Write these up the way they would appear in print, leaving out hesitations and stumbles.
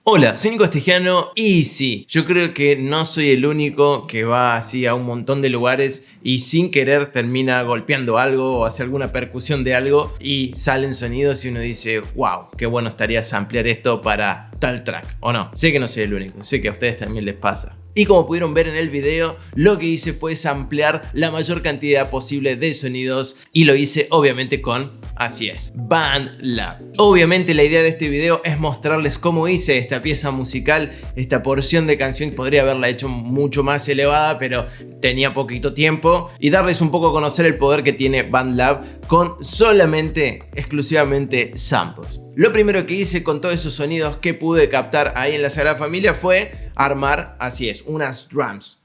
Hola, soy Nico Estegiano y sí, yo creo que no soy el único que va así a un montón de lugares y sin querer termina golpeando algo o hace alguna percusión de algo y salen sonidos y uno dice, wow, qué bueno estaría samplear esto para tal track, ¿o no? Sé que no soy el único, sé que a ustedes también les pasa. Y como pudieron ver en el video, lo que hice fue samplear la mayor cantidad posible de sonidos y lo hice obviamente con, así es, BandLab. Obviamente la idea de este video es mostrarles cómo hice esta pieza musical, esta porción de canción. Podría haberla hecho mucho más elevada, pero tenía poquito tiempo, y darles un poco a conocer el poder que tiene BandLab con solamente, exclusivamente samples. Lo primero que hice con todos esos sonidos que pude captar ahí en la Sagrada Familia fue armar, así es, unas drums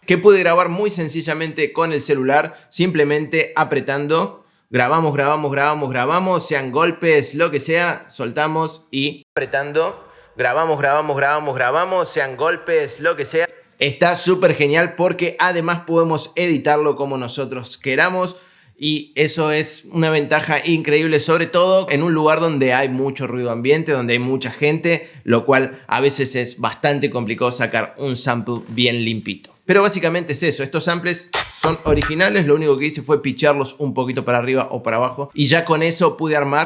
que pude grabar muy sencillamente con el celular, simplemente apretando, grabamos, sean golpes, lo que sea, soltamos y apretando, grabamos, sean golpes, lo que sea. Está súper genial porque además podemos editarlo como nosotros queramos. Y eso es una ventaja increíble, sobre todo en un lugar donde hay mucho ruido ambiente, donde hay mucha gente, lo cual a veces es bastante complicado sacar un sample bien limpito. Pero básicamente es eso, estos samples son originales, lo único que hice fue pitcharlos un poquito para arriba o para abajo y ya con eso pude armar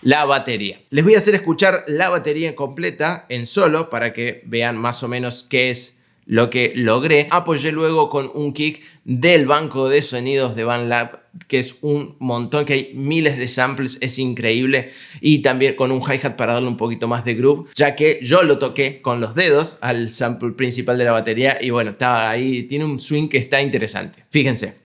la batería. Les voy a hacer escuchar la batería completa en solo para que vean más o menos qué es lo que logré. Apoyé luego con un kick del banco de sonidos de BandLab, que es un montón, que hay miles de samples, es increíble. Y también con un hi-hat para darle un poquito más de groove, ya que yo lo toqué con los dedos al sample principal de la batería y bueno, está ahí, tiene un swing que está interesante. Fíjense.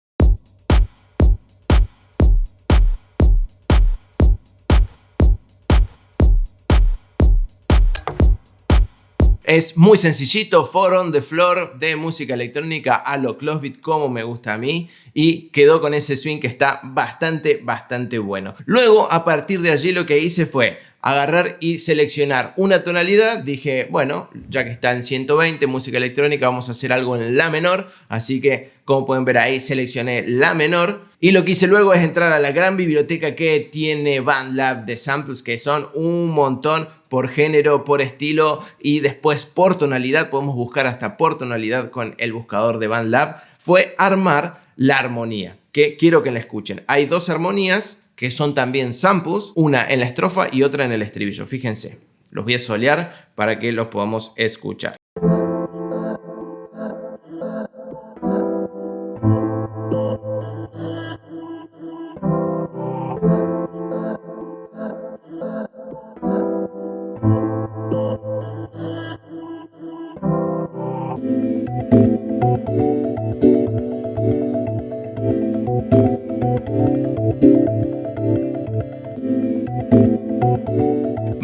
Es muy sencillito, 4 on the floor de música electrónica a lo Closed como me gusta a mí y quedó con ese swing que está bastante bueno. Luego a partir de allí lo que hice fue agarrar y seleccionar una tonalidad. Dije, bueno, ya que está en 120 música electrónica, vamos a hacer algo en la menor, así que como pueden ver ahí seleccioné la menor. Y lo que hice luego es entrar a la gran biblioteca que tiene BandLab de samples, que son un montón por género, por estilo y después por tonalidad. Podemos buscar hasta por tonalidad con el buscador de BandLab. Fue armar la armonía, que quiero que la escuchen. Hay dos armonías que son también samples, una en la estrofa y otra en el estribillo. Fíjense, los voy a solear para que los podamos escuchar.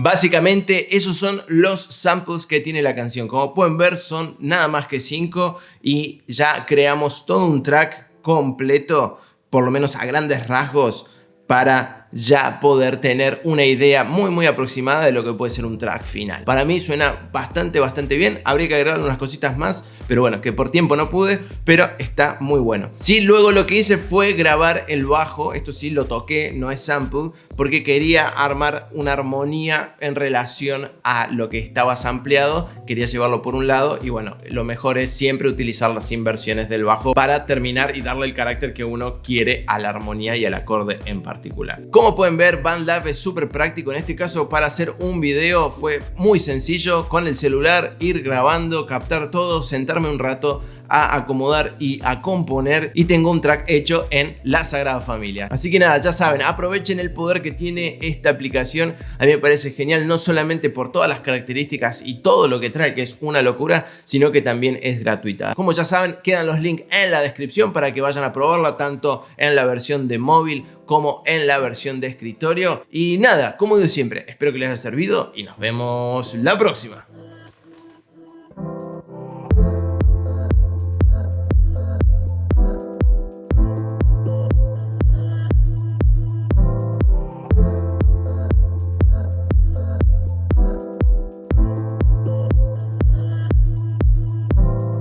Básicamente esos son los samples que tiene la canción. Como pueden ver son nada más que 5 y ya creamos todo un track completo, por lo menos a grandes rasgos, para ya poder tener una idea muy aproximada de lo que puede ser un track final. Para mí suena bastante bien. Habría que agregar unas cositas más, pero bueno, que por tiempo no pude, pero está muy bueno. Sí, luego lo que hice fue grabar el bajo. Esto sí lo toqué, no es sample, porque quería armar una armonía en relación a lo que estaba sampleado. Quería llevarlo por un lado y bueno, lo mejor es siempre utilizar las inversiones del bajo para terminar y darle el carácter que uno quiere a la armonía y al acorde en particular. Como pueden ver, BandLab es súper práctico. En este caso, para hacer un video fue muy sencillo. Con el celular, ir grabando, captar todo, sentarme un rato a acomodar y a componer y tengo un track hecho en la Sagrada Familia. Así que nada, ya saben, aprovechen el poder que tiene esta aplicación. A mí me parece genial, no solamente por todas las características y todo lo que trae, que es una locura, sino que también es gratuita. Como ya saben, quedan los links en la descripción para que vayan a probarla, tanto en la versión de móvil como en la versión de escritorio. Y nada, como digo siempre, espero que les haya servido y nos vemos la próxima.